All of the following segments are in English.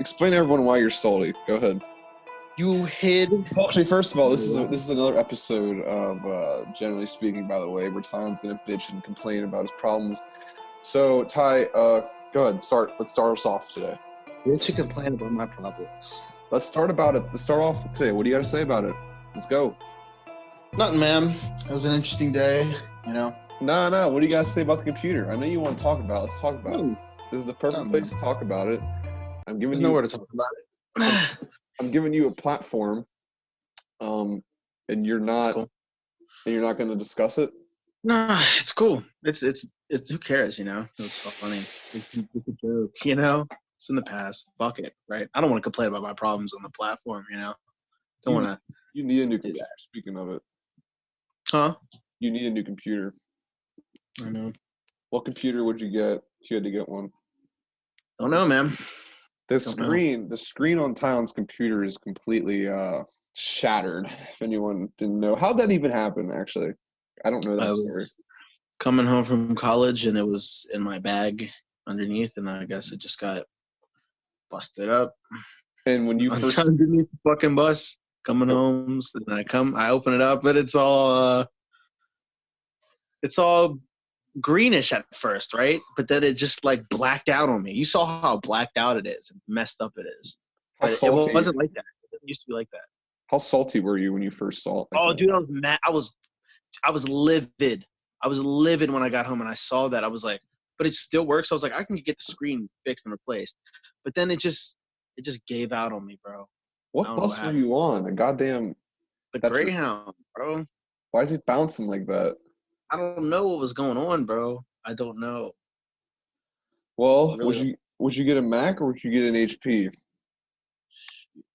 Explain to everyone why you're salty. Go ahead. You hid. Well, actually, first of all, this is another episode of Generally Speaking, by the way, where Tyonn's going to bitch and complain about his problems. So, Ty, go ahead. Let's start us off today. You should complain about my problems. Let's start about it. Let's start off today. What do you got to say about it? Let's go. Nothing, man. It was an interesting day, you know. Nah. What do you got to say about the computer? I know you want to talk about it. Let's talk about it. This is the perfect place to talk about it. There's nowhere to talk about it. I'm giving you a platform, and you're not going to discuss it. No, it's cool. It's who cares, you know? It's so funny. It's a joke, you know. It's in the past. Fuck it, right? I don't want to complain about my problems on the platform, you know. Don't want to. You need a new computer. Speaking of it, huh? You need a new computer. I know. What computer would you get if you had to get one? Don't know, man. The screen on Tyonn's computer is completely shattered. If anyone didn't know, how'd that even happen? Actually, I don't know that story. Coming home from college, and it was in my bag underneath, and I guess it just got busted up. And when you first underneath the fucking bus coming home, and I open it up, but it's all greenish at first, right? But then it just like blacked out on me. You saw how blacked out it is and messed up it is. It wasn't like that. It used to be like that. How salty were you when you first saw it? Dude, I was mad. I was livid. I was livid when I got home and I saw that. I was like, but it still works. I was like, I can get the screen fixed and replaced. But then it just gave out on me, bro. What bus were you on? A goddamn Greyhound, bro. Why is it bouncing like that? I don't know what was going on, bro. I don't know. Well, really, would you get a Mac or would you get an HP?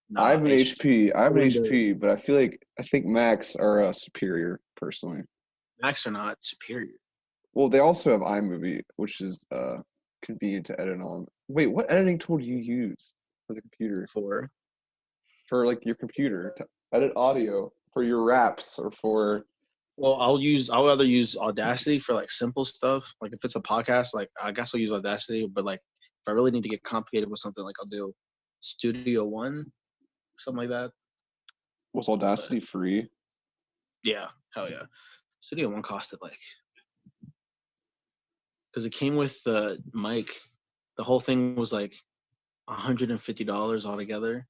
No, I have an HP. I have an HP, but I think Macs are superior, personally. Macs are not superior. Well, they also have iMovie, which is convenient to edit on. Wait, what editing tool do you use for the computer? For like your computer to edit audio for your raps or for. Well, I'll rather use Audacity for like simple stuff. Like if it's a podcast, like I guess I'll use Audacity. But like if I really need to get complicated with something, like I'll do Studio One, something like that. Was Audacity free? Yeah, hell yeah. Studio One costed like, because it came with the mic. The whole thing was like $150 altogether.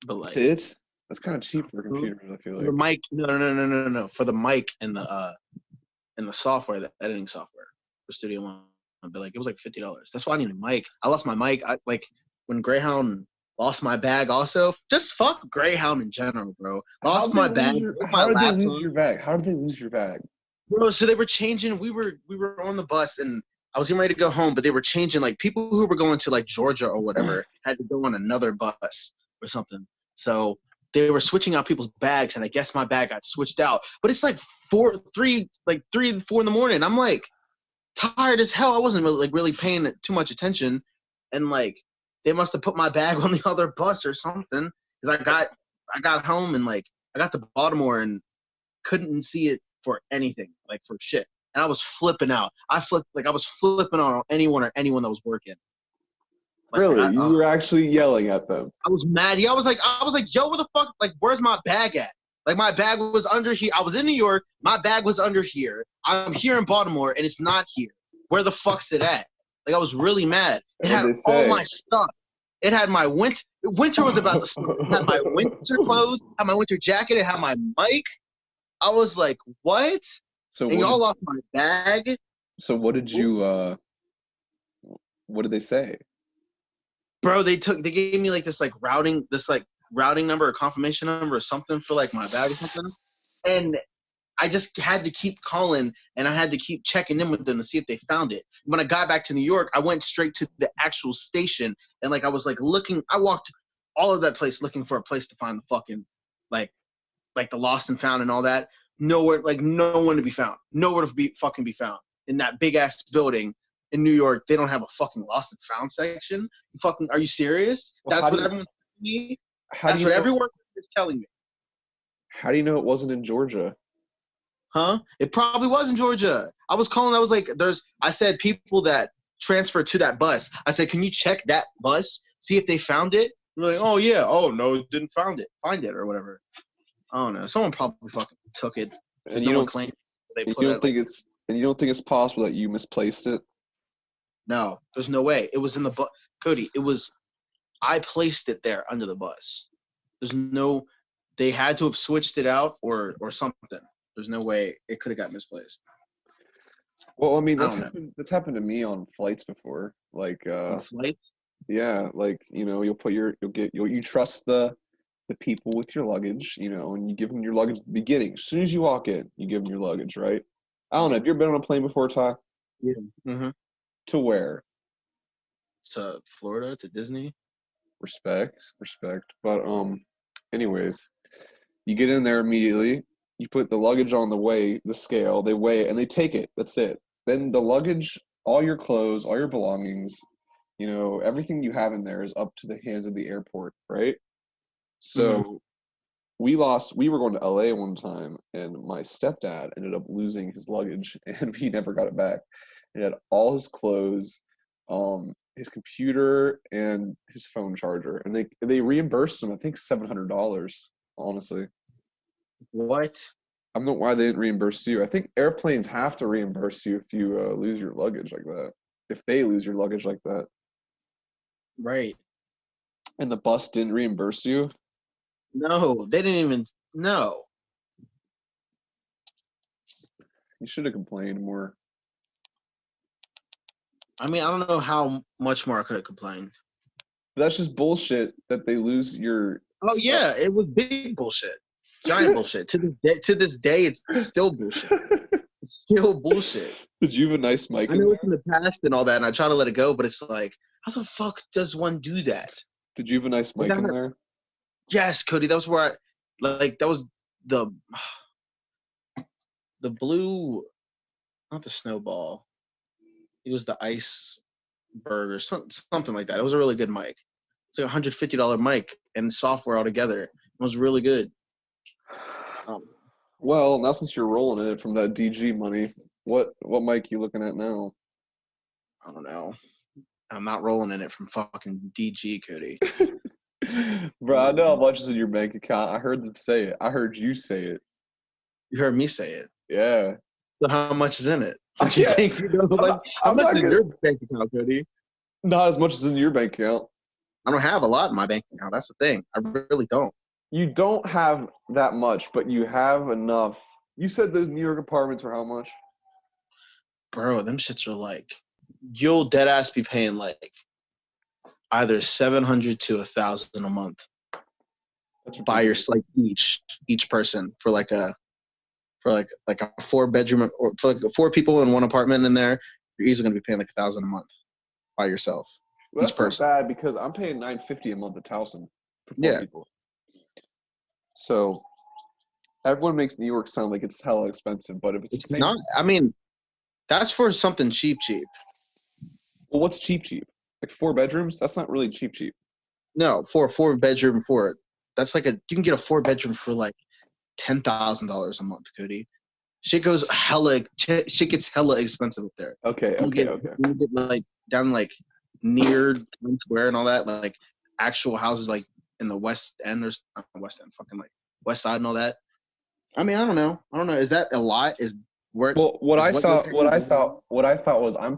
But like that's kind of cheap for computers, I feel like. The mic, no. For the mic and the software, the editing software for Studio One, but like it was like $50. That's why I need a mic. I lost my mic. When Greyhound lost my bag. Also, just fuck Greyhound in general, bro. Lost my bag. How did they lose your bag? How did they lose your bag? Bro, so they were changing. We were on the bus and I was getting ready to go home, but they were changing. Like people who were going to like Georgia or whatever had to go on another bus or something. So they were switching out people's bags, and I guess my bag got switched out. But it's like 3 and 4 in the morning. I'm like tired as hell. I wasn't really paying too much attention, and like they must have put my bag on the other bus or something. Because I got home and like I got to Baltimore and couldn't see it for anything, like for shit. And I was flipping out. I was flipping out on anyone that was working. Like, really? You were actually yelling at them? I was mad. Yeah, I was like, yo, where the fuck? Like, where's my bag at? Like, my bag was under here. I was in New York. My bag was under here. I'm here in Baltimore, and it's not here. Where the fuck's it at? Like, I was really mad. It had all my stuff. It had my winter. Winter was about to start. It had my winter clothes. Had my winter jacket. It had my mic. I was like, what? And y'all lost my bag. So what did you? What did they say? Bro, they gave me like this routing number or confirmation number or something for like my bag or something. And I just had to keep calling and I had to keep checking in with them to see if they found it. When I got back to New York, I went straight to the actual station and like I was like looking, I walked all of that place looking for a place to find the fucking like the lost and found and all that. Nowhere, like no one to be found. Nowhere to be found in that big ass building. In New York, they don't have a fucking lost and found section. Fucking, are you serious? Well, that's what everyone's telling me. That's what everyone is telling me. How do you know it wasn't in Georgia? Huh? It probably was in Georgia. I was calling. I was like, I said people that transferred to that bus. I said, can you check that bus, see if they found it? They're like, oh yeah, oh no, didn't find it or whatever. I don't know. Someone probably fucking took it. And you no one don't claimed they and put you it. don't think it's and you don't think it's possible that you misplaced it? No, there's no way. It was in the bus. Cody, it was. I placed it there under the bus. There's no. They had to have switched it out or something. There's no way it could have got misplaced. Well, I mean, I don't know. that's happened to me on flights before. Like, On flights? yeah, like you trust the people with your luggage, and you give them your luggage at the beginning. As soon as you walk in, you give them your luggage, right? I don't know. Have you ever been on a plane before, Ty? Yeah. Mm-hmm. To where? To Florida, to Disney. Respect. But anyways, you get in there immediately. You put the luggage on the scale. They weigh it and they take it. That's it. Then the luggage, all your clothes, all your belongings, everything you have in there is up to the hands of the airport, right? So we were going to LA one time, and my stepdad ended up losing his luggage, and he never got it back. He had all his clothes, his computer, and his phone charger, and they reimbursed him, I think, $700, honestly. What? I don't know why they didn't reimburse you. I think airplanes have to reimburse you if you lose your luggage like that. If they lose your luggage like that. Right. And the bus didn't reimburse you? No, they didn't even. No. You should have complained more. I mean, I don't know how much more I could have complained. That's just bullshit that they lose your. Oh stuff. Yeah, it was big bullshit, giant bullshit. To this day, it's still bullshit. It's still bullshit. Did you have a nice mic? I know it's in the past and all that, and I try to let it go, but it's like, how the fuck does one do that? Did you have a nice mic in there? Yes, Cody. That was where that was the blue, not the snowball. It was the iceberg or something like that. It was a really good mic. It's like $150 mic and software altogether. It was really good. Well, now since you're rolling in it from that DG money, what mic you looking at now? I don't know. I'm not rolling in it from fucking DG, Cody. Bro, I know how much is in your bank account. I heard them say it. I heard you say it. You heard me say it. Yeah. So how much is in it? Since you think you know how much is in your bank account, Cody? Not as much as in your bank account. I don't have a lot in my bank account. That's the thing. I really don't. You don't have that much, but you have enough. You said those New York apartments are how much? Bro, them shits are like, you'll dead ass be paying like either $700 to $1,000 a month. That's by your like each person for like a 4-bedroom or for like 4 people in one apartment in there. You're easily gonna be paying like $1,000 a month by yourself. Well, that's not bad because I'm paying $950 a month at Towson for 4 people. So everyone makes New York sound like it's hella expensive, but if it's not, I mean, that's for something cheap. Well, what's cheap? Like 4 bedrooms? That's not really cheap. No, for a 4-bedroom that's like you can get a 4-bedroom for like $10,000 a month, Cody. Shit gets hella expensive up there. Okay. You get like down like near Times Square and all that, like actual houses like in the West End or not West End, fucking like West Side and all that. I mean, I don't know. Is that a lot? What I thought was I'm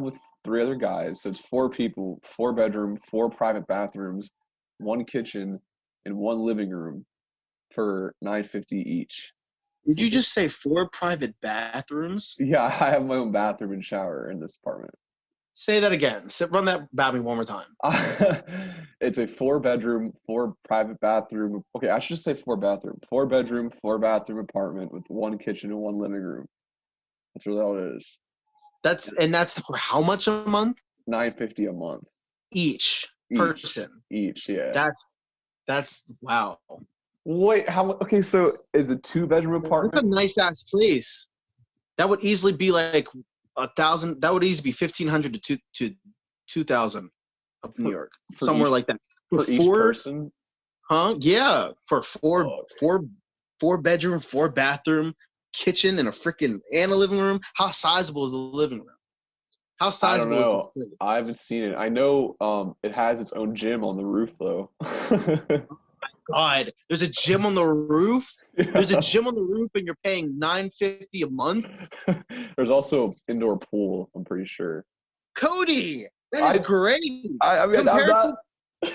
with 3 other guys, so it's 4 people, 4 bedroom, 4 private bathrooms, 1 kitchen, and 1 living room for $950 each. Did you just say 4 private bathrooms? Yeah, I have my own bathroom and shower in this apartment. Say that again. Run that by me one more time. It's a 4-bedroom, 4 private bathroom. Okay, I should just say 4 bathroom. 4-bedroom, 4 bathroom apartment with 1 kitchen and 1 living room. That's really all it is. That's for how much a month? $950 a month. Each person. Each, yeah. That's wow. Wait, how? Okay, so is a 2-bedroom apartment? That's a nice ass place. That would easily be like $1,000. That would easily be $1,500 to $2,000 up in New York, somewhere like that. For each person? Huh? Yeah, for 4-bedroom, 4-bathroom, kitchen, and a living room. How sizable is the living room? How I don't sizable is this know. place? I haven't seen it. I know it has its own gym on the roof though. God, there's a gym on the roof. There's a Yeah. gym on the roof, and you're paying $9.50 a month. There's also an indoor pool, I'm pretty sure. Cody, that is great. I mean, I'm Compared not, to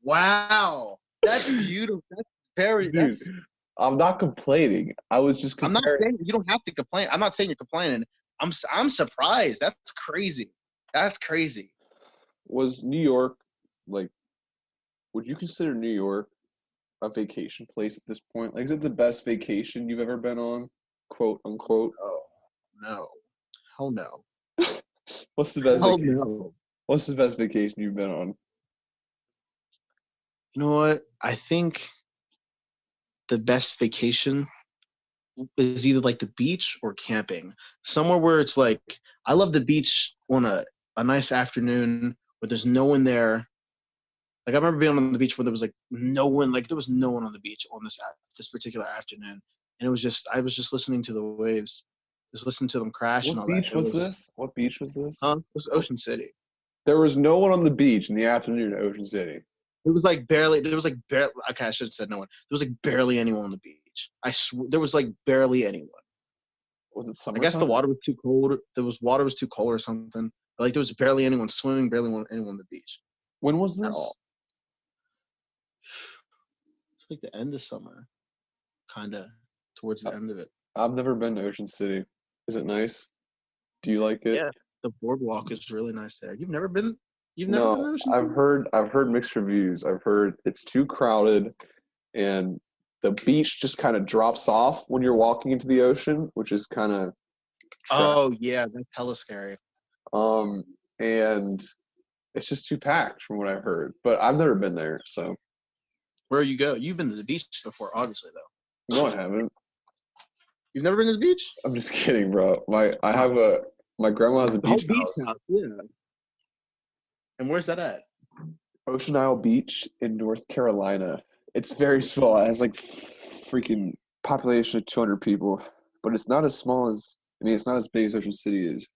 wow, that's beautiful. That's very. dude. That's. I'm not complaining. I was just I'm not comparing. saying you don't have to complain. I'm not saying you're complaining. I'm surprised. That's crazy. That's crazy. Was New York like? Would you consider New York a vacation place at this point? Like, is it the best vacation you've ever been on, quote unquote? Oh no, hell no, What's the best hell vacation? no. What's the best vacation you've been on? You know what? I think the best vacation is either like the beach or camping. Somewhere where it's like I love the beach on a nice afternoon where there's no one there. Like I remember being on the beach where there was like no one, like there was no one on the beach on this particular afternoon, and it was just I was just listening to the waves, just listening to them crash and What all that. beach It was was this? What beach was this? it was Ocean City. There was no one on the beach in the afternoon at Ocean City. It was like barely. There was like barely. Okay, I should have said no one. There was like barely anyone on the beach. There was like barely anyone. Was it I guess the summertime? water was too cold. Water was too cold or something. But like there was barely anyone swimming, barely anyone on the beach When was at this? all. It's like the end of summer, kind of towards the end of it. I've never been to Ocean City. Is it nice? Do you like it? Yeah, the boardwalk is really nice there. You've never been? You've never been to No, Ocean I've City? heard mixed reviews. I've heard it's too crowded and the beach just kind of drops off when you're walking into the ocean, which is kind of Oh yeah, that's hella scary. and it's just too packed from what I've heard. But I've never been there, so Where you go? You've been to the beach before, obviously though. no, I haven't. You've never been to the beach? I'm just kidding, bro. My grandma has a The whole beach beach house. house, yeah. And where's that at? Ocean Isle Beach in North Carolina. It's very small. It has like freaking population of 200 people, but it's not as small as it's not as big as Ocean City is.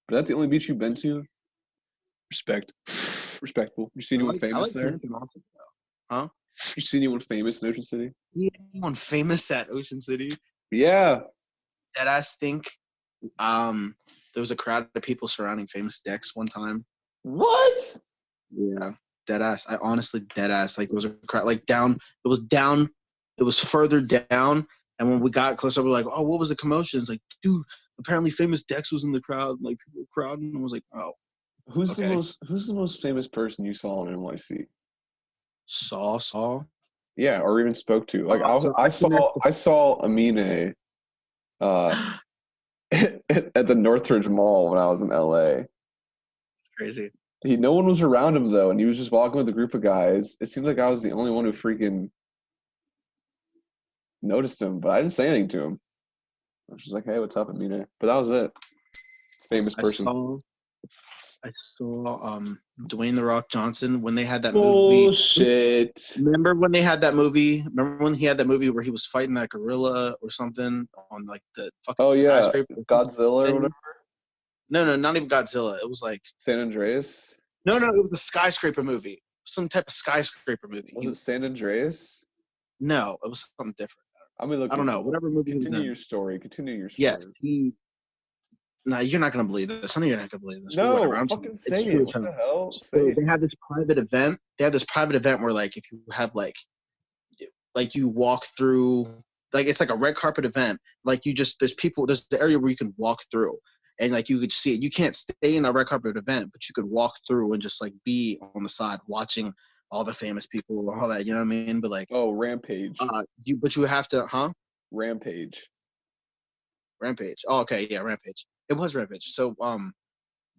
But that's the only beach you've been to? Respect. Respectful. You see anyone famous there? camping also, though. Huh? You see anyone famous in Ocean City? Yeah, anyone famous at Ocean City? Yeah. That I think there was a crowd of people surrounding famous decks one time. What? Yeah. Dead ass. I honestly dead ass. Like there was a crowd like down. It was further down. And when we got closer, we were like, oh, what was the commotion? It's like, dude, apparently famous Dex was in the crowd. Like people were crowding. And I was like, oh. Who's Okay. the most famous person you saw on NYC? Saw. Yeah, or even spoke to. Like So I saw Amine at the Northridge Mall when I was in LA. It's crazy. No one was around him though, and he was just walking with a group of guys. It seemed like I was the only one who freaking noticed him, but I didn't say anything to him. I was just like, "Hey, what's up, Amine?" But that was it. Famous person. I saw Dwayne The Rock Johnson when they had that movie. Bullshit. Remember when they had that movie? Remember when he had that movie where he was fighting that gorilla or something on like the fucking Oh yeah, skyscraper? Godzilla or whatever. No, not even Godzilla. It was like San Andreas. no, it was a skyscraper movie. Some type of skyscraper movie. Was it San Andreas? No, it was something different. I mean, look. I don't know. Whatever movie. Continue your story. Continue your story. Yes, No, you're not gonna believe this. I know you're not gonna believe this. No, whatever. fucking say it. What the hell? So they have this private event. They have this private event where, like, if you have like you walk through, like it's like a red carpet event. Like there's the area where you can walk through, and like you could see it. You can't stay in the red carpet event, but you could walk through and just like be on the side watching all the famous people and all that. You know what I mean? But like, oh, Rampage. You have to, huh? Rampage. Oh, okay, yeah, Rampage. It was Rampage. So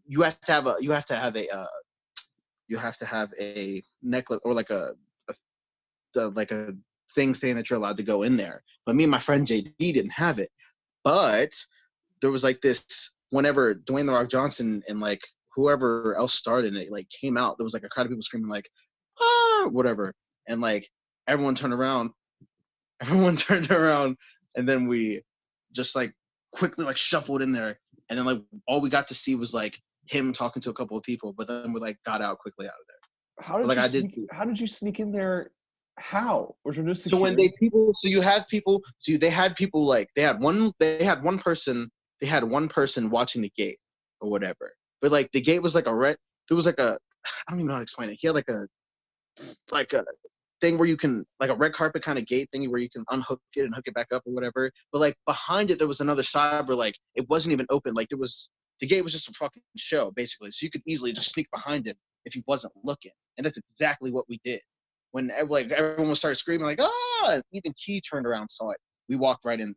you have to have a necklace or like a thing saying that you're allowed to go in there. But me and my friend JD didn't have it. But there was like this whenever Dwayne The Rock Johnson and like whoever else started and it like came out, there was like a crowd of people screaming like, ah, whatever. And like everyone turned around, and then we just like quickly like shuffled in there and then like all we got to see was like him talking to a couple of people, but then we like got out quickly out of there. How did you sneak in there? How? Was there no So when security? they had people like they had one person watching the gate or whatever. But like the gate was like there was like a I don't even know how to explain it. He had like a thing where you can like a red carpet kind of gate thingy where you can unhook it and hook it back up or whatever. But like behind it there was another side where like it wasn't even open. Like the gate was just a fucking show basically. So you could easily just sneak behind it if he wasn't looking. And that's exactly what we did. When like everyone would start screaming like ah, even Key turned around and saw it. We walked right in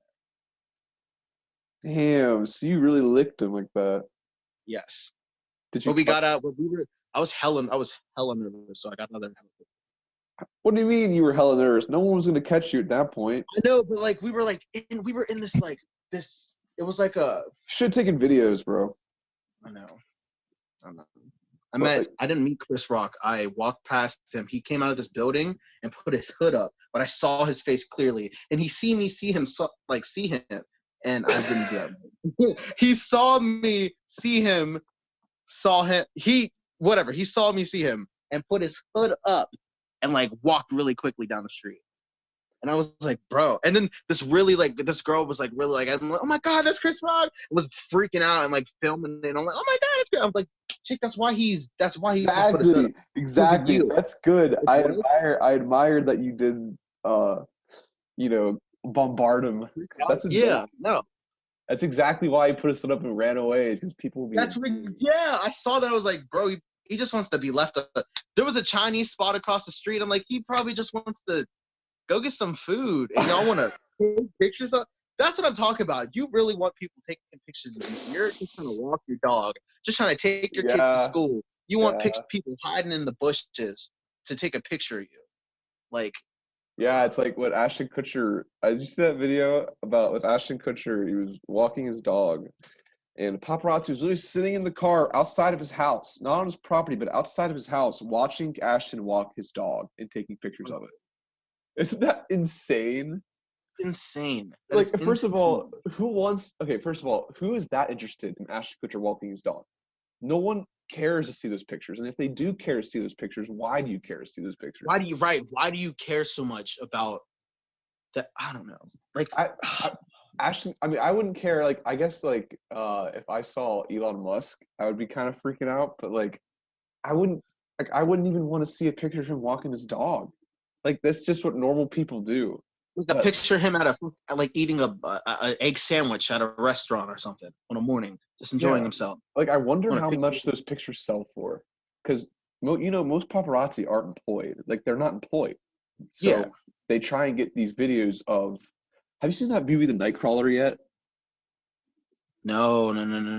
there. Damn, so you really licked him like that. Yes. Did you But we got out. But I was hella nervous, so I got another. What do you mean you were hella nervous? No one was gonna catch you at that point. I know, but like we were in this like this. It was like a. Should have taken videos, bro. I know. I didn't meet Chris Rock. I walked past him. He came out of this building and put his hood up, but I saw his face clearly, and he see him, and I didn't do that. He saw me see him, he saw me see him, and put his hood up, and like walked really quickly down the street. And I was like, bro. And then this girl was like really like, I'm like, oh my God, that's Chris Rock. I was freaking out and like filming it. And I'm like, oh my God, that's Chris. I'm like, chick, that's why he's exactly. That's good. I admire that you didn't bombard him. That's exactly why he put his foot up and ran away, because people will be I saw that. I was like, bro, he just wants to be left. There was a Chinese spot across the street. I'm like, he probably just wants to go get some food, and y'all want to take pictures of. That's what I'm talking about. You really want people taking pictures of you. You're just trying to walk your dog, just trying to take your kid to school. You want people hiding in the bushes to take a picture of you. Like, yeah, it's like what Ashton Kutcher. Did you see that video with Ashton Kutcher? He was walking his dog, and paparazzi was really sitting in the car outside of his house, not on his property, but outside of his house, watching Ashton walk his dog and taking pictures of it. Isn't that insane? Insane. First of all, who is that interested in Ashton Kutcher walking his dog? No one cares to see those pictures. And if they do care to see those pictures, why do you care to see those pictures? Why do you care so much about that? I don't know. Like Ashton, I mean, I wouldn't care. Like, I guess if I saw Elon Musk, I would be kind of freaking out, but like I wouldn't even want to see a picture of him walking his dog. Like, that's just what normal people do. Like a picture of him eating a egg sandwich at a restaurant or something on a morning, just enjoying himself. Like, I wonder how much those pictures sell for, because most paparazzi aren't employed. Like, they're not employed, so they try and get these videos of. Have you seen that movie, The Nightcrawler, yet? No.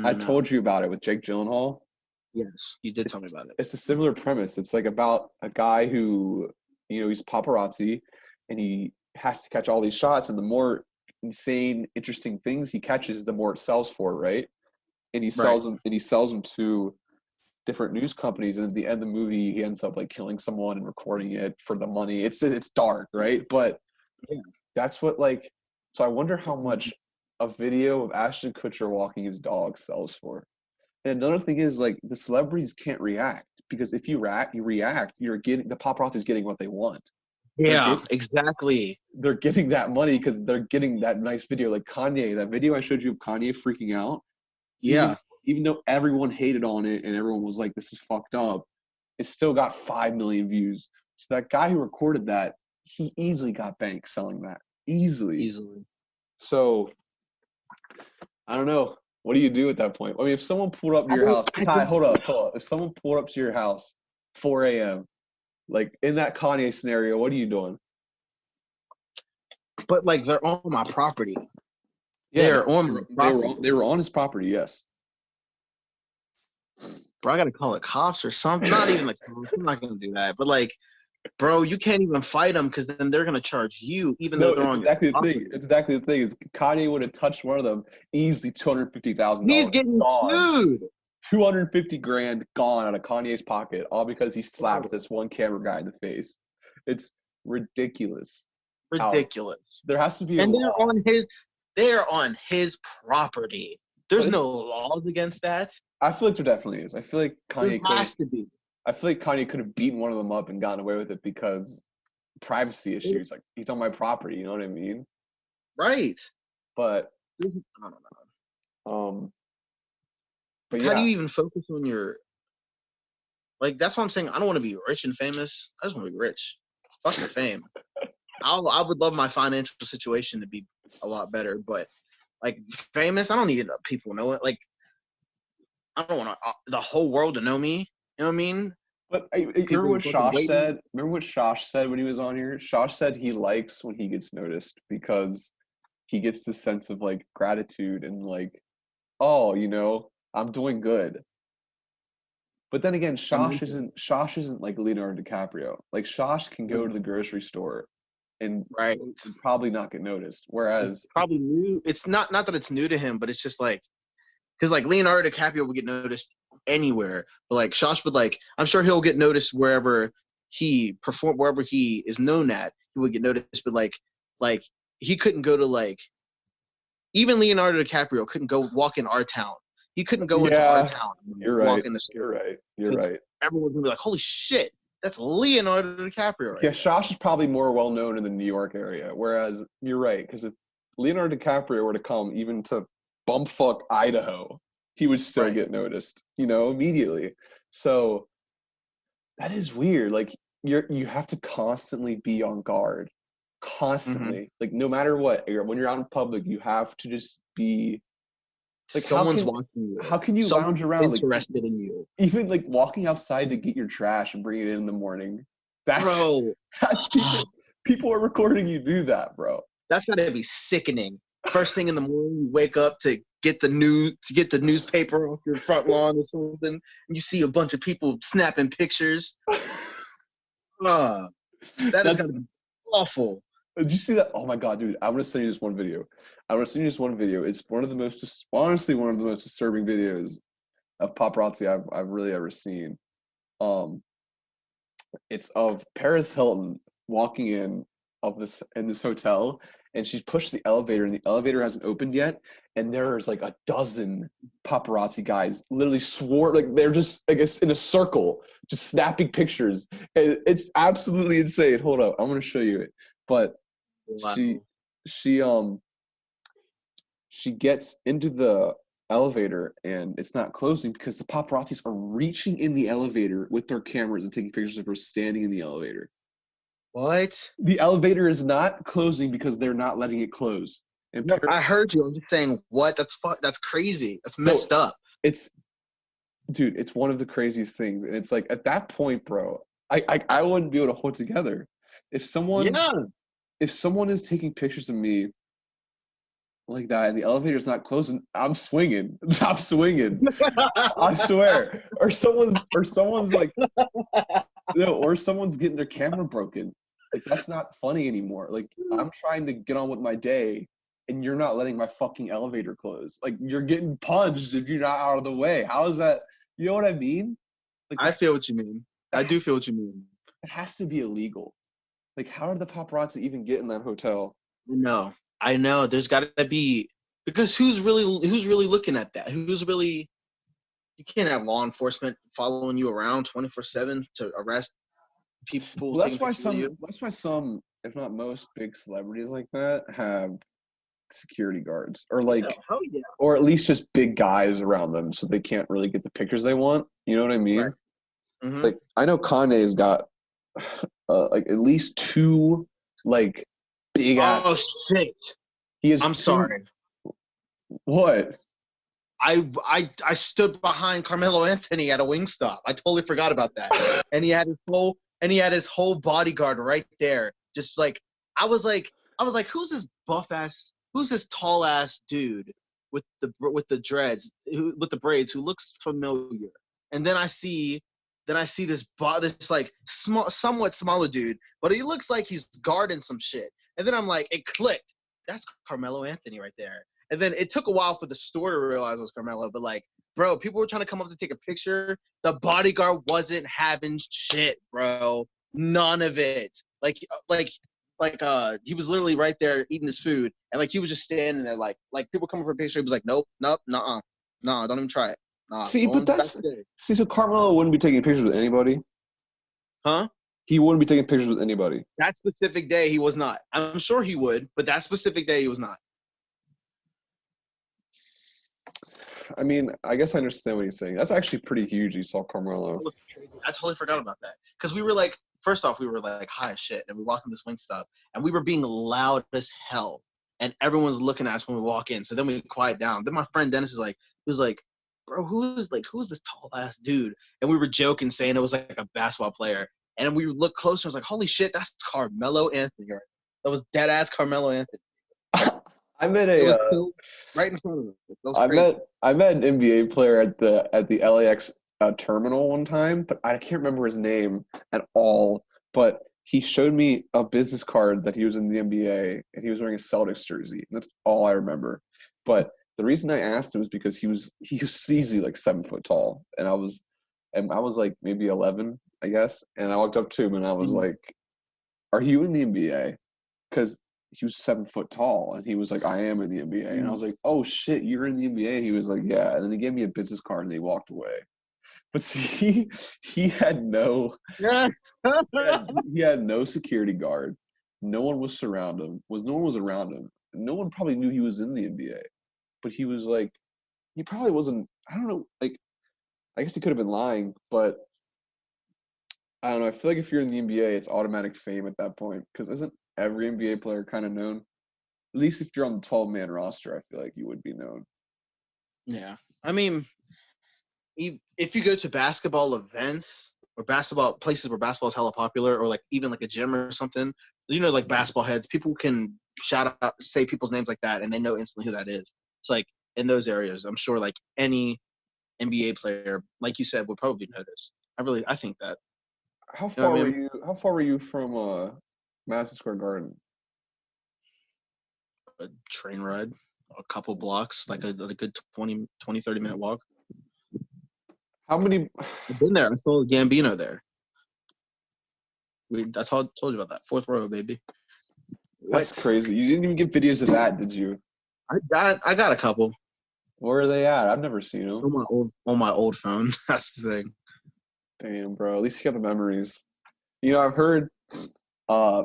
I told you about it with Jake Gyllenhaal. Yes, you did tell me about it. It's a similar premise. It's like about a guy who, he's paparazzi, and he has to catch all these shots, and the more insane, interesting things he catches, the more it sells for, right? And he sells them to different news companies, and at the end of the movie, he ends up like killing someone and recording it for the money. It's dark, right? But that's what like. So I wonder how much a video of Ashton Kutcher walking his dog sells for. And another thing is, like, the celebrities can't react, because if you react, the paparazzi's getting what they want. Yeah, exactly. They're getting that money because they're getting that nice video, like Kanye. That video I showed you of Kanye freaking out. Yeah. Even though everyone hated on it and everyone was like, "This is fucked up," it still got 5 million views. So that guy who recorded that, he easily got bank selling that. Easily. So I don't know. What do you do at that point? I mean, if someone pulled up to your house, hold up. If someone pulled up to your house 4 a.m., like in that Kanye scenario, what are you doing? But like, they're on my property. Yeah, they were on his property. Yes. Bro, I gotta call the cops or something. Not even the cops. I'm not gonna do that. But like, bro, you can't even fight them because then they're gonna charge you, even though they're on exactly the thing. It's exactly the thing. Is Kanye would have touched one of them, easily $250,000. He's getting sued. $250,000 gone out of Kanye's pocket, all because he slapped this one camera guy in the face. It's ridiculous. Ridiculous. There has to be. And they're on his property. There's no laws against that. I feel like there definitely is. I feel like Kanye has to be. I feel like Kanye could have beaten one of them up and gotten away with it because privacy issues. Like, he's on my property. You know what I mean? Right. But I don't know. But how do you even focus on your? Like, that's what I'm saying. I don't want to be rich and famous. I just want to be rich. Fuck the fame. I would love my financial situation to be a lot better, but like famous, I don't need people know it. Like, I don't want the whole world to know me. You know what I mean? But remember what Shosh said? Remember what Shosh said when he was on here? Shosh said he likes when he gets noticed because he gets this sense of like gratitude and like, oh, you know, I'm doing good. But then again, Shosh isn't like Leonardo DiCaprio. Like, Shosh can go to the grocery store and probably not get noticed. Whereas it's probably new. It's not that it's new to him, but it's just like, because like Leonardo DiCaprio would get noticed anywhere, but like Shosh would, like, I'm sure he'll get noticed wherever he is known at. He would get noticed, but like he couldn't go to, like, even Leonardo DiCaprio couldn't go walk in our town. He couldn't go into our town. You're right. You're right. Everyone's gonna be like, "Holy shit, that's Leonardo DiCaprio!" Right? Yeah, Shosh is probably more well known in the New York area. Whereas you're right, because if Leonardo DiCaprio were to come even to bumfuck Idaho, he would still get noticed, you know, immediately. So that is weird. Like, you have to constantly be on guard, constantly. Like, no matter what, when you're out in public, you have to just be. Like, someone's watching you. How can you lounge around interested in you? Even like walking outside to get your trash and bring it in the morning. That's people are recording you do that, bro. That's gotta be sickening. First thing in the morning, you wake up to get the newspaper off your front lawn or something, and you see a bunch of people snapping pictures. That is gotta be awful. Did you see that? Oh my god, dude! I'm gonna send you this one video. It's one of the most disturbing videos of paparazzi I've really ever seen. It's of Paris Hilton walking in this hotel, and she's pushed the elevator, and the elevator hasn't opened yet, and there's like a dozen paparazzi guys literally like they're just, I guess, in a circle, just snapping pictures, and it's absolutely insane. Hold up, I'm gonna show you it. But she gets into the elevator and it's not closing because the paparazzis are reaching in the elevator with their cameras and taking pictures of her standing in the elevator. What? The elevator is not closing because they're not letting it close. And I heard you. I'm just saying, what? That's crazy. That's messed up. It's one of the craziest things. And it's like, at that point, bro, I wouldn't be able to hold together. If someone is taking pictures of me like that and the elevator's not closing, I'm swinging. I swear. Or someone's like, or someone's getting their camera broken. Like, that's not funny anymore. Like, I'm trying to get on with my day and you're not letting my fucking elevator close. Like, you're getting punched if you're not out of the way. How is that? You know what I mean? Like, I feel what you mean. I do feel what you mean. It has to be illegal. Like, how did the paparazzi even get in that hotel? No, I know. There's got to be, because who's really looking at that? You can't have law enforcement following you around 24/7 to arrest people. Well, that's why some, if not most, big celebrities like that have security guards, or like, or at least just big guys around them, so they can't really get the pictures they want. You know what I mean? Right. Mm-hmm. Like, I know Kanye's got like at least 2 like big ass. Oh shit! I'm sorry. What? I stood behind Carmelo Anthony at a Wingstop. I totally forgot about that. And he had his whole bodyguard right there. Just like I was like, who's this tall ass dude with the dreads, with the braids, who looks familiar? And then I see this like somewhat smaller dude, but he looks like he's guarding some shit. And then I'm like, it clicked. That's Carmelo Anthony right there. And then it took a while for the store to realize it was Carmelo, but like, bro, people were trying to come up to take a picture. The bodyguard wasn't having shit, bro. None of it. Like he was literally right there eating his food, and like he was just standing there, like people coming for a picture. He was like, nope, nah, don't even try it. Nah, See, but so Carmelo wouldn't be taking pictures with anybody. Huh? He wouldn't be taking pictures with anybody. That specific day, he was not. I'm sure he would, but that specific day, he was not. I mean, I guess I understand what he's saying. That's actually pretty huge. You saw Carmelo. I totally forgot about that. Because we were like, first off, we were like high as shit. And we walked in this Wingstop. And we were being loud as hell. And everyone's looking at us when we walk in. So then we quiet down. Then my friend Dennis he was like, bro, who's this tall ass dude? And we were joking, saying it was like a basketball player. And we looked closer. I was like, holy shit, that's Carmelo Anthony. That was dead ass Carmelo Anthony. I met right in front of us. I met an NBA player at the LAX terminal one time, but I can't remember his name at all. But he showed me a business card that he was in the NBA and he was wearing a Celtics jersey. And that's all I remember. But the reason I asked him was because he was easily like 7 foot tall, and I was like maybe 11, I guess. And I walked up to him and I was like, "Are you in the NBA?" Because he was 7 foot tall, and he was like, "I am in the NBA." And I was like, "Oh shit, you're in the NBA?" And he was like, "Yeah." And then he gave me a business card and they walked away. But see, he had no security guard. No one was around him. No one was around him. No one probably knew he was in the NBA. But he was like, he probably wasn't. I don't know. Like, I guess he could have been lying, but I don't know. I feel like if you're in the NBA, it's automatic fame at that point. Because isn't every NBA player kind of known? At least if you're on the 12-man roster, I feel like you would be known. Yeah. I mean, if you go to basketball events or basketball places where basketball is hella popular, or like even like a gym or something, like basketball heads, people can shout out, say people's names like that, and they know instantly who that is. It's like in those areas, I'm sure like any NBA player, like you said, would probably notice. I think that. How far were you from Madison Square Garden? A train ride, a couple blocks, like a good 20, 30 minute walk. How many? I've been there. I saw Gambino there. I told you about that. 4th row, baby. That's crazy. You didn't even get videos of that, did you? I got a couple. Where are they at? I've never seen them. On my old phone. That's the thing. Damn, bro. At least you got the memories. I've heard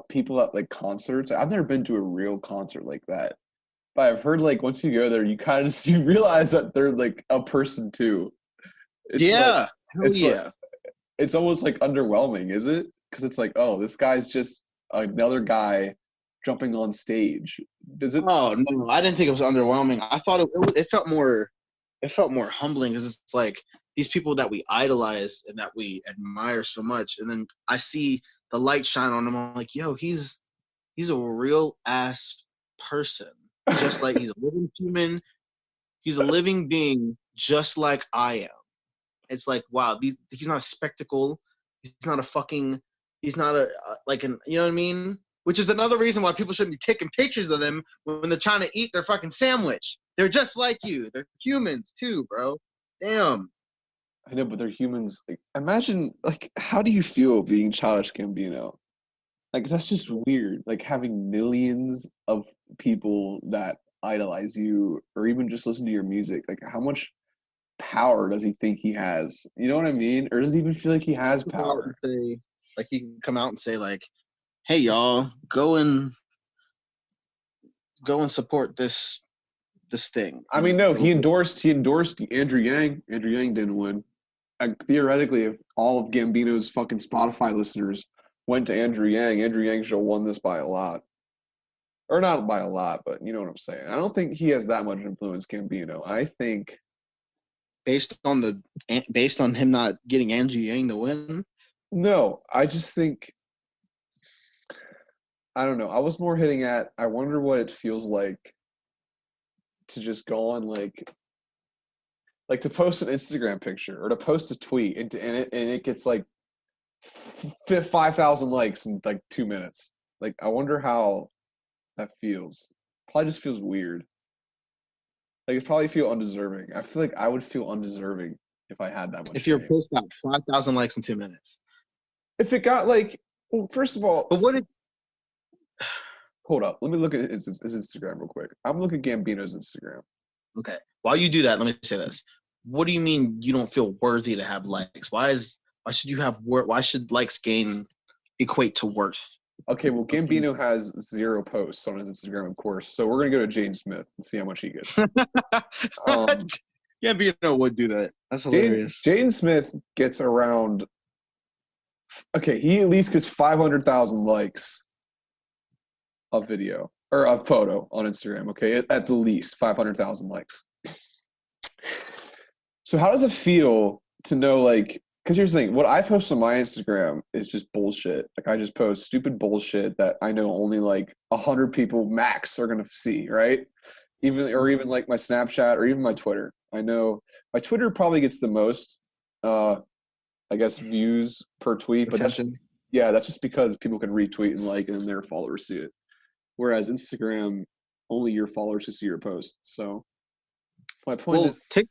people at like concerts. I've never been to a real concert like that. But I've heard like once you go there, you kind of you realize that they're like a person too. It's almost like underwhelming, is it? Because it's like, oh, this guy's just another guy jumping on stage. Does it? Oh no, I didn't think it was underwhelming. I thought it felt more humbling, because it's like these people that we idolize and that we admire so much, and then I see the light shine on him. I'm like, yo, he's a real ass person, just like he's a living human. He's a living being, just like I am. It's like, wow, he's not a spectacle. He's not like an, you know what I mean? Which is another reason why people shouldn't be taking pictures of them when they're trying to eat their fucking sandwich. They're just like you. They're humans too, bro. Damn. I know, but they're humans. Like, imagine, like, how do you feel being Childish Gambino? Like, that's just weird. Like, having millions of people that idolize you or even just listen to your music. Like, how much power does he think he has? You know what I mean? Or does he even feel like he has power? Like, he can come out and say, like, hey, y'all, go and support this thing. I mean, no, he endorsed Andrew Yang. Andrew Yang didn't win. Theoretically, if all of Gambino's fucking Spotify listeners went to Andrew Yang should have won this by a lot. Or not by a lot, but you know what I'm saying. I don't think he has that much influence, Gambino. I think based on him not getting Andrew Yang to win? No, I just think, I don't know. I was more hitting at, I wonder what it feels like to just go on like to post an Instagram picture or to post a tweet and it gets like 5,000 likes in like 2 minutes. Like, I wonder how that feels. Probably just feels weird. Like, it probably feel undeserving. I feel like I would feel undeserving if I had that much. If your post got 5,000 likes in 2 minutes. If it got like, well, first of all, but what if Hold up. Let me look at his Instagram real quick. I'm looking at Gambino's Instagram. Okay. While you do that, let me say this. What do you mean you don't feel worthy to have likes? Why should you have worth? Why should likes equate to worth? Okay, well, Gambino has 0 posts on his Instagram, of course. So we're gonna go to Jaden Smith and see how much he gets. Gambino would do that. That's hilarious. Jaden Smith gets around. Okay, he at least gets 500,000 likes a video or a photo on Instagram. Okay, at the least 500,000 likes. So how does it feel to know, like, because here's the thing, what I post on my Instagram is just bullshit. Like, I just post stupid bullshit that I know only like 100 people max are gonna see, right? Even like my Snapchat or even my Twitter. I know my Twitter probably gets the most, I guess, views per tweet, but that's just because people can retweet and like, and their followers see it. Whereas Instagram, only your followers can see your posts. So my point is,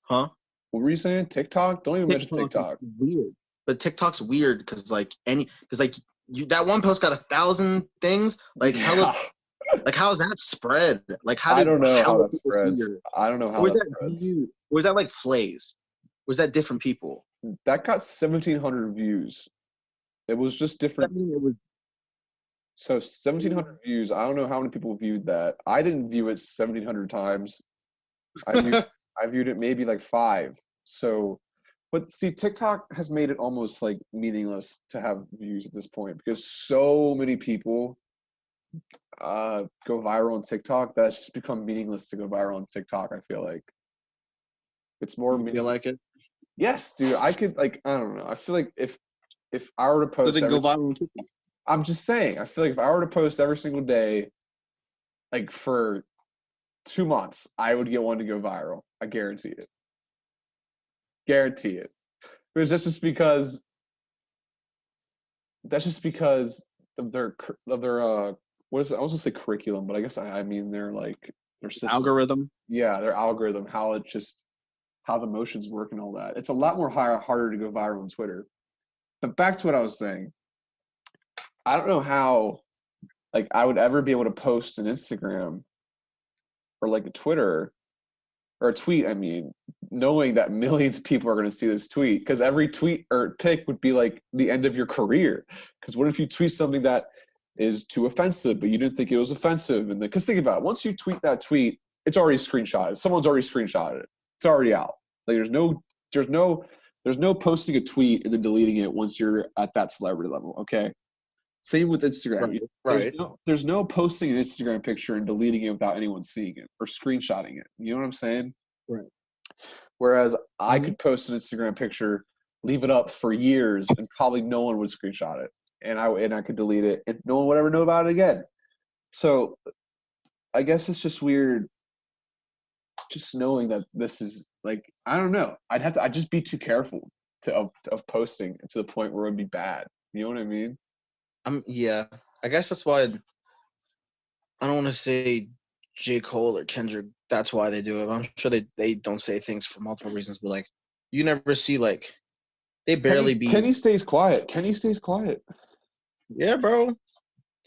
huh? What were you saying? TikTok? Don't even mention TikTok. Weird, but TikTok's weird because that one post got 1,000 things. Like hella, like how is that spread? Like I don't know how that spreads. I don't know how that spreads. Was that like plays? Was that different people? That got 1,700 views. It was just different. So 1,700 views. I don't know how many people viewed that. I didn't view it 1,700 times. I viewed it maybe like 5. So, but see, TikTok has made it almost like meaningless to have views at this point because so many people go viral on TikTok that it's just become meaningless to go viral on TikTok. I feel like it's more. You feel like it? Yes, dude. I could like. I don't know. I feel like if I were to post, go viral on TikTok. I'm just saying. I feel like if I were to post every single day, like for 2 months, I would get one to go viral. I guarantee it. Guarantee it. Because that's just because of their what is it? I was gonna say curriculum, but I guess I mean their system. Algorithm. Yeah, their algorithm, how the motions work and all that. It's a lot more harder to go viral on Twitter. But back to what I was saying. I don't know how like I would ever be able to post an Instagram or like a Twitter or a tweet, I mean, knowing that millions of people are going to see this tweet, because every tweet or pic would be like the end of your career. Because what if you tweet something that is too offensive, but you didn't think it was offensive? And because think about it, once you tweet that tweet, it's already screenshotted. Someone's already screenshotted it. It's already out. Like there's no posting a tweet and then deleting it once you're at that celebrity level. Okay. Same with Instagram. Right. There's no posting an Instagram picture and deleting it without anyone seeing it or screenshotting it. You know what I'm saying? Right. Whereas I could post an Instagram picture, leave it up for years, and probably no one would screenshot it, and I could delete it, and no one would ever know about it again. So, I guess it's just weird, just knowing that this is like I don't know. I'd just be too careful of posting to the point where it would be bad. You know what I mean? Yeah, I guess that's why I don't want to say J. Cole or Kendrick. That's why they do it. I'm sure they don't say things for multiple reasons, but like you never see like they barely Kenny stays quiet. Kenny stays quiet. Yeah, bro.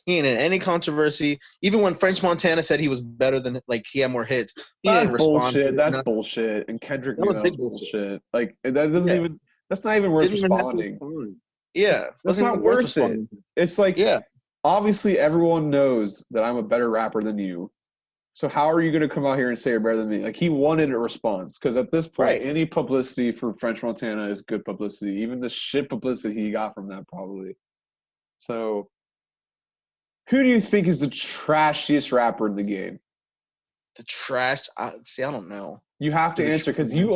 He ain't in any controversy. Even when French Montana said he was better than like he had more hits, he didn't respond. Bullshit. That's bullshit. And Kendrick knew that was bullshit. Like that doesn't even. That's not even worth responding. Yeah, that's not worth it. It's like, obviously everyone knows that I'm a better rapper than you. So how are you going to come out here and say you're better than me? Like he wanted a response because at this point, any publicity from French Montana is good publicity. Even the shit publicity he got from that probably. So who do you think is the trashiest rapper in the game? The trash? I don't know. You have to answer because you're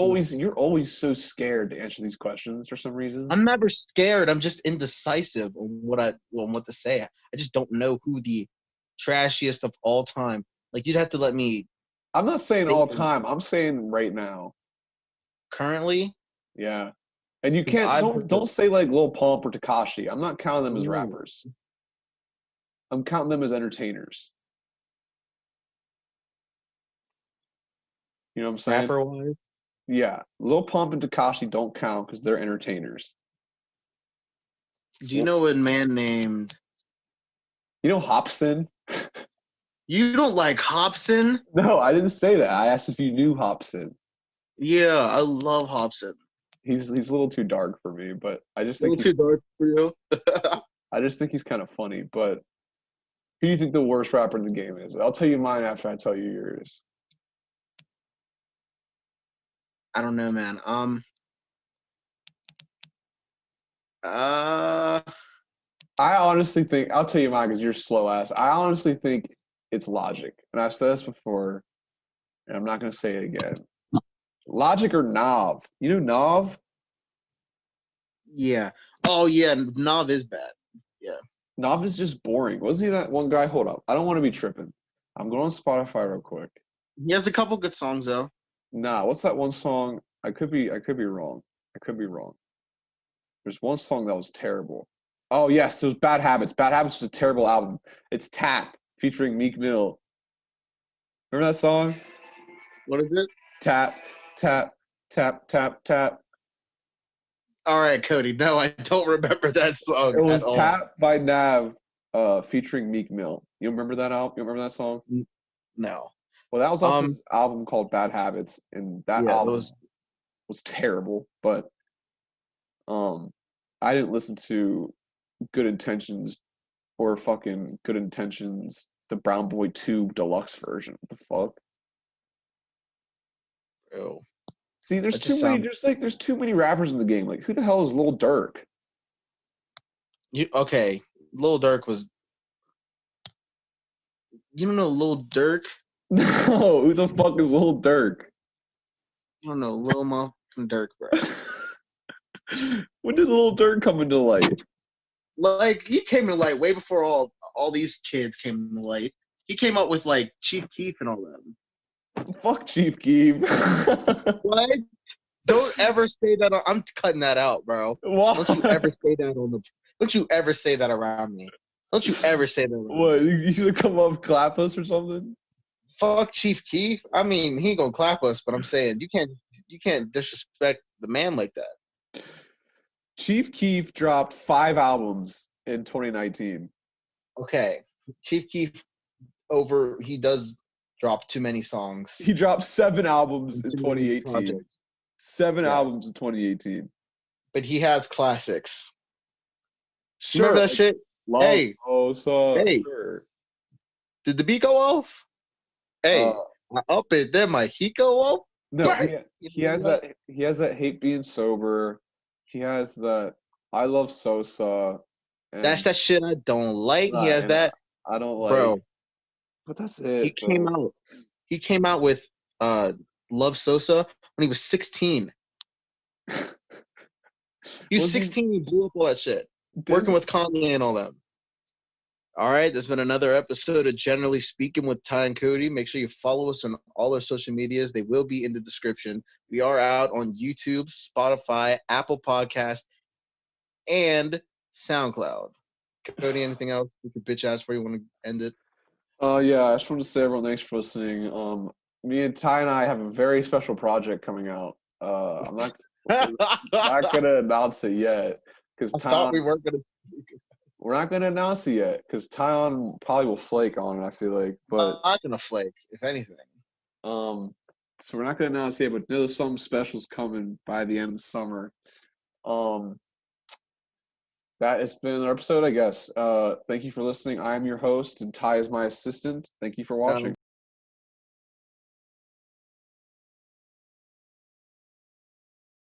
always so scared to answer these questions for some reason. I'm never scared. I'm just indecisive on what to say. I just don't know who the trashiest of all time. Like you'd have to let me. I'm not saying all time. I'm saying right now. Currently. Yeah, and you can't don't say like Lil Pump or Tekashi. I'm not counting them as rappers. I'm counting them as entertainers. You know what I'm saying? Rapper-wise? Yeah. Lil Pump and Tekashi don't count because they're entertainers. Do you know a man named You know Hobson? You don't like Hobson? No, I didn't say that. I asked if you knew Hobson. Yeah, I love Hobson. He's a little too dark for me, but I just A little think too dark for you. I just think he's kind of funny. But who do you think the worst rapper in the game is? I'll tell you mine after I tell you yours. I don't know, man. Uh, I honestly think I'll tell you mine because you're slow ass. I honestly think it's Logic, and I've said this before, and I'm not gonna say it again. Logic or Nav? You know Nav? yeah. Oh yeah, Nav is bad. Yeah. Nav is just boring. Wasn't he that one guy? Hold up, I don't want to be tripping. I'm going on Spotify real quick. He has a couple good songs though. Nah, what's that one song? I could be wrong. I could be wrong. There's one song that was terrible. Oh yes, it was Bad Habits. Bad Habits was a terrible album. It's Tap featuring Meek Mill. Remember that song? What is it? Tap, tap, tap, tap, tap. All right, Cody. No, I don't remember that song. It was at all. Tap by Nav, featuring Meek Mill. You remember that album? You remember that song? No. Well, that was off his album called Bad Habits, and that album was terrible. But I didn't listen to Good Intentions or fucking Good Intentions, the Brown Boy 2 deluxe version. What the fuck? Oh. See, there's too many. There's too many rappers in the game. Like, who the hell is Lil Durk? Okay, Lil Durk was. You don't know Lil Durk? No, who the fuck is Lil Durk? You don't know Lil motherfucking Durk, bro. When did Lil Durk come into light? Like he came into light way before all these kids came into light. He came up with like Chief Keef and all them. Fuck Chief Keef. What? Don't ever say that. I'm cutting that out, bro. Why? Don't you ever say that on the. Don't you ever say that around me. Don't you ever say that. What? You should come up clap us or something? Fuck Chief Keef. I mean, he ain't gonna clap us, but I'm saying you can't disrespect the man like that. Chief Keef dropped 5 albums in 2019. Okay, Chief Keef he does drop too many songs. He dropped 7 albums in 2018. 7 albums in 2018. But he has classics. Sure. Remember that shit? Hey. Sure. Did the beat go off? Hey, I up it, then my heat go off? No, he has that. He has that Hate Being Sober. He has that I Love Sosa. That's that shit I don't like. He has that. I don't like. Bro. But that's it. He came out with Love Sosa when he was 16. He was 16. He blew up all that shit. Working with Kanye and all that. All right, there's been another episode of Generally Speaking with Ty and Cody. Make sure you follow us on all our social medias. They will be in the description. We are out on YouTube, Spotify, Apple Podcast, and SoundCloud. Cody, anything else we could bitch ass before you want to end it? Yeah, I just want to say everyone thanks for listening. Me and Ty and I have a very special project coming out. I'm not gonna announce it yet because thought we weren't gonna. We're not gonna announce it yet because Tyyonn probably will flake on it. I feel like, but I'm not gonna flake if anything. So we're not gonna announce it yet, but there's some specials coming by the end of the summer. That has been another episode, I guess. Thank you for listening. I am your host, and Ty is my assistant. Thank you for watching.